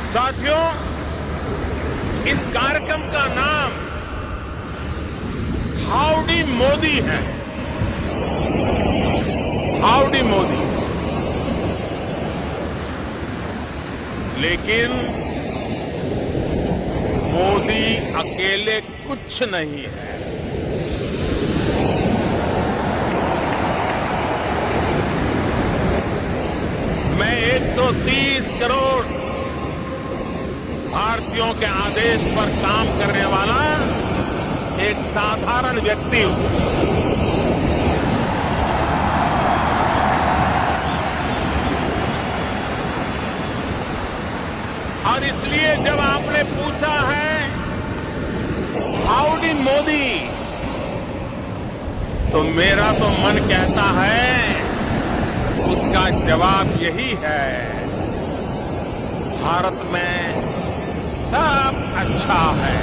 साथियों, इस कार्यक्रम का नाम हाउडी मोदी है। हाउडी मोदी। लेकिन मोदी अकेले कुछ नहीं है। मैं 130 करोड़ भारतीयों के आदेश पर काम करने वाला एक साधारण व्यक्ति हूं। और इसलिए जब आपने पूछा है हाउडी मोदी, तो मेरा तो मन कहता है उसका जवाब यही है, भारत में सब अच्छा है।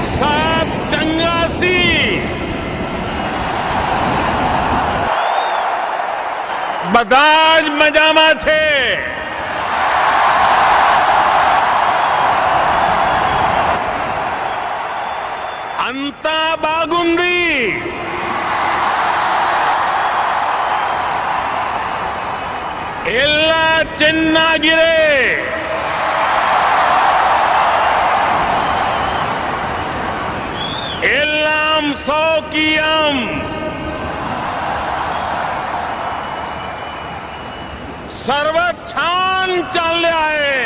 सब चंगासी। બધા જ મજામાં છે। અંતા બાગુંદી। ಎಲ್ಲ ಚೆನ್ನಾಗಿದೆ। एल्लाम सौकियम। सर्व छान चालले आहे।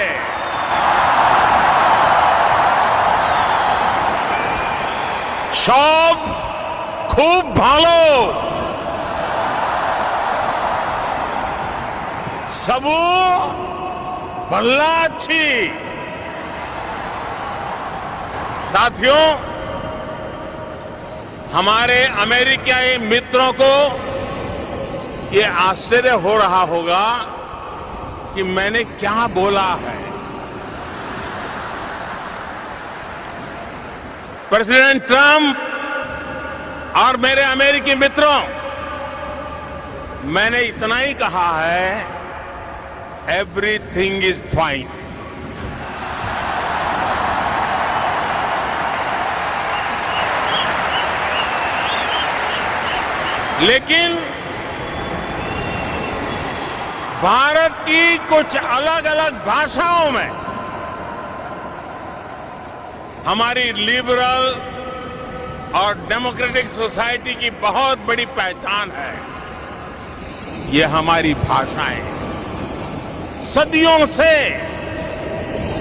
সব খুব ভালো। सबू भल्ला अच्छी। साथियों, हमारे अमेरिकी मित्रों को ये आश्चर्य हो रहा होगा कि मैंने क्या बोला है। प्रेसिडेंट ट्रंप और मेरे अमेरिकी मित्रों, मैंने इतना ही कहा है, एवरीथिंग इज फाइन। लेकिन भारत की कुछ अलग अलग भाषाओं में हमारी लिबरल और डेमोक्रेटिक सोसाइटी की बहुत बड़ी पहचान है। ये हमारी भाषाएं सदियों से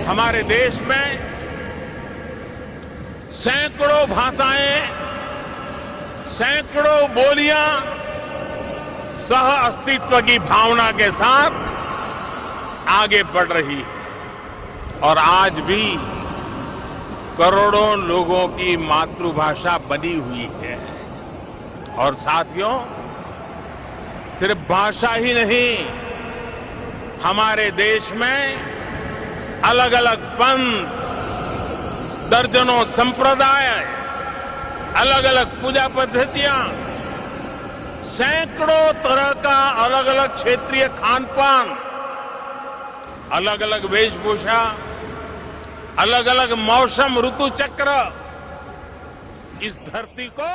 हमारे देश में सैकड़ों भाषाएं, सैकड़ों बोलियां सह अस्तित्व की भावना के साथ आगे बढ़ रही है और आज भी करोड़ों लोगों की मातृभाषा बनी हुई है। और साथियों, सिर्फ भाषा ही नहीं, हमारे देश में अलग अलग पंथ, दर्जनों संप्रदाय, अलग अलग पूजा पद्धतियां, सैकड़ों तरह का अलग अलग क्षेत्रीय खान पान, अलग अलग वेशभूषा, अलग अलग मौसम ऋतु चक्र इस धरती को